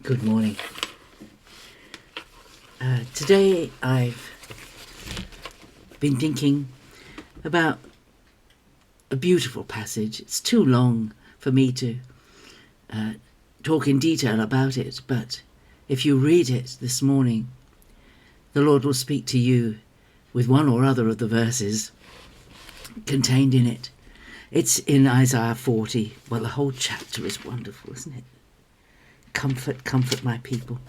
Good morning. Today I've been thinking about a beautiful passage. It's too long for me to talk in detail about it, but if you read it this morning, the Lord will speak to you with one or other of the verses contained in it. It's in Isaiah 40. Well, the whole chapter is wonderful, isn't it? Comfort, comfort my people.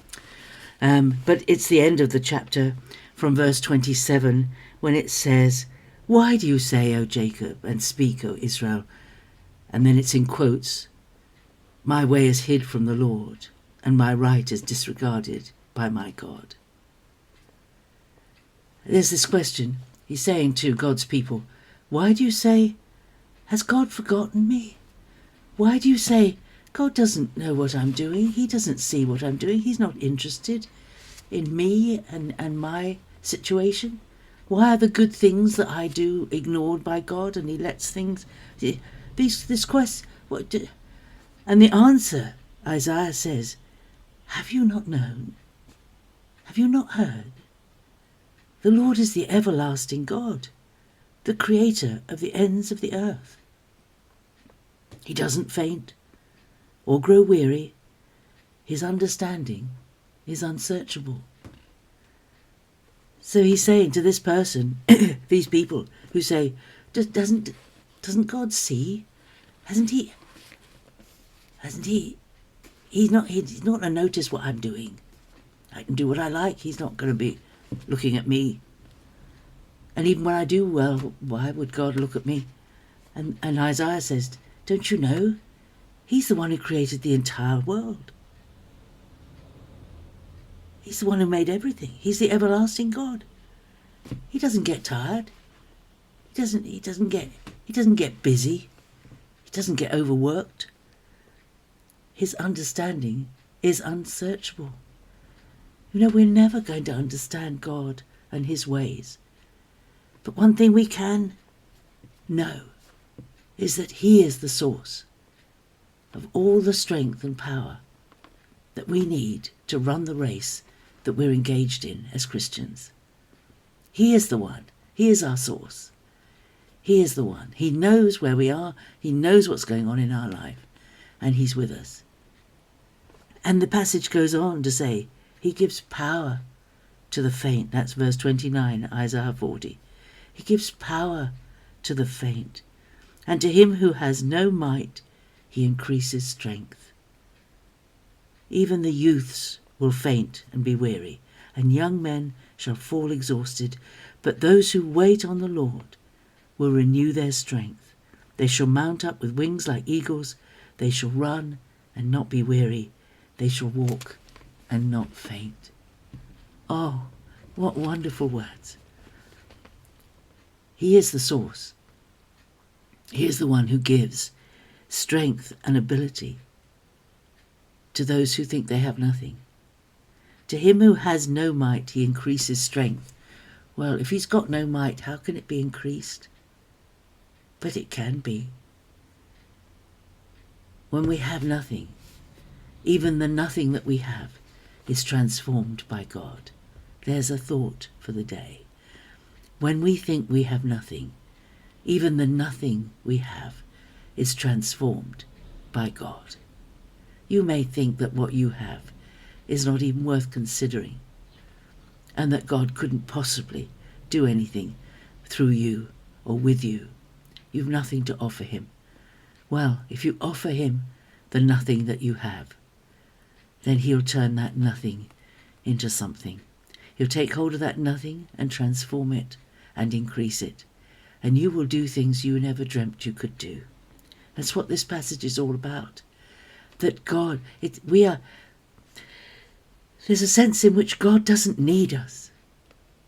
But it's the end of the chapter from verse 27 when it says, "Why do you say, O Jacob, and speak, O Israel?" And then it's in quotes, "My way is hid from the Lord, and my right is disregarded by my God." There's this question. He's saying to God's people, why do you say, "Has God forgotten me?" Why do you say, "God doesn't know what I'm doing. He doesn't see what I'm doing. He's not interested in me and my situation"? Why are the good things that I do ignored by God, and he lets things... This question... And the answer, Isaiah says, have you not known? Have you not heard? The Lord is the everlasting God, the creator of the ends of the earth. He doesn't faint or grow weary. His understanding is unsearchable. So he's saying to this person, these people who say, doesn't God see? Hasn't he? He's not going to notice what I'm doing. I can do what I like. He's not going to be looking at me. And even when I do well, why would God look at me? And Isaiah says, don't you know? He's the one who created the entire world. He's the one who made everything. He's the everlasting God. He doesn't get tired. He doesn't get busy. He doesn't get overworked. His understanding is unsearchable. You know, we're never going to understand God and his ways. But one thing we can know is that he is the source of all the strength and power that we need to run the race that we're engaged in as Christians. He is the one. He is our source. He is the one. He knows where we are. He knows what's going on in our life. And he's with us. And the passage goes on to say, he gives power to the faint. That's verse 29, Isaiah 40. He gives power to the faint. And to him who has no might, he increases strength. Even the youths will faint and be weary, and young men shall fall exhausted. But those who wait on the Lord will renew their strength. They shall mount up with wings like eagles. They shall run and not be weary. They shall walk and not faint. Oh, what wonderful words. He is the source. He is the one who gives strength and ability to those who think they have nothing. To him who has no might, he increases strength. Well, if he's got no might, how can it be increased? But it can be. When we have nothing, even the nothing that we have is transformed by God. There's a thought for the day. When we think we have nothing, even the nothing we have is transformed by God. You may think that what you have is not even worth considering, and that God couldn't possibly do anything through you or with you. You've nothing to offer him. Well, if you offer him the nothing that you have, then he'll turn that nothing into something. He'll take hold of that nothing and transform it and increase it. And you will do things you never dreamt you could do. That's what this passage is all about. That God, there's a sense in which God doesn't need us.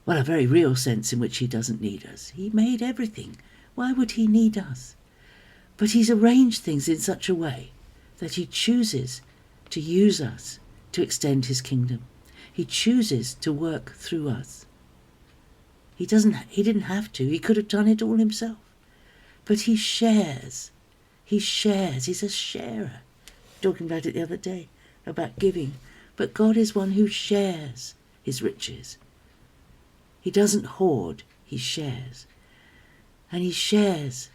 Well, a very real sense in which he doesn't need us. He made everything. Why would he need us? But he's arranged things in such a way that he chooses to use us to extend his kingdom. He chooses to work through us. He didn't have to. He could have done it all himself. But he shares. He's a sharer. Talking about it the other day, about giving. But God is one who shares his riches. He doesn't hoard, he shares. And he shares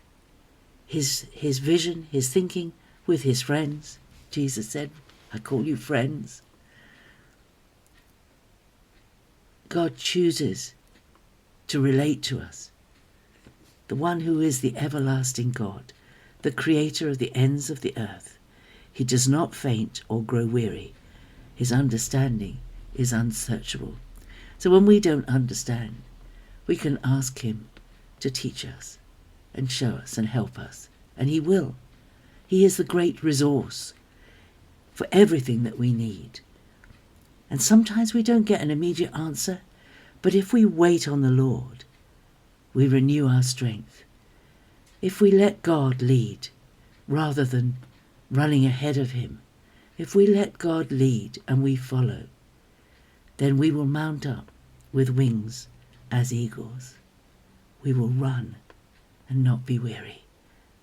his vision, his thinking with his friends. Jesus said, I call you friends. God chooses to relate to us. The one who is the everlasting God, the creator of the ends of the earth. He does not faint or grow weary. His understanding is unsearchable. So when we don't understand, we can ask him to teach us and show us and help us. And he will. He is the great resource for everything that we need. And sometimes we don't get an immediate answer, but if we wait on the Lord, we renew our strength. If we let God lead rather than running ahead of him, if we let God lead and we follow, then we will mount up with wings as eagles. We will run and not be weary.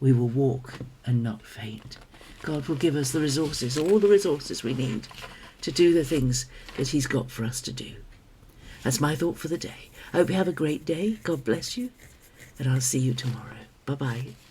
We will walk and not faint. God will give us the resources, all the resources we need to do the things that he's got for us to do. That's my thought for the day. I hope you have a great day. God bless you. And I'll see you tomorrow. Bye-bye.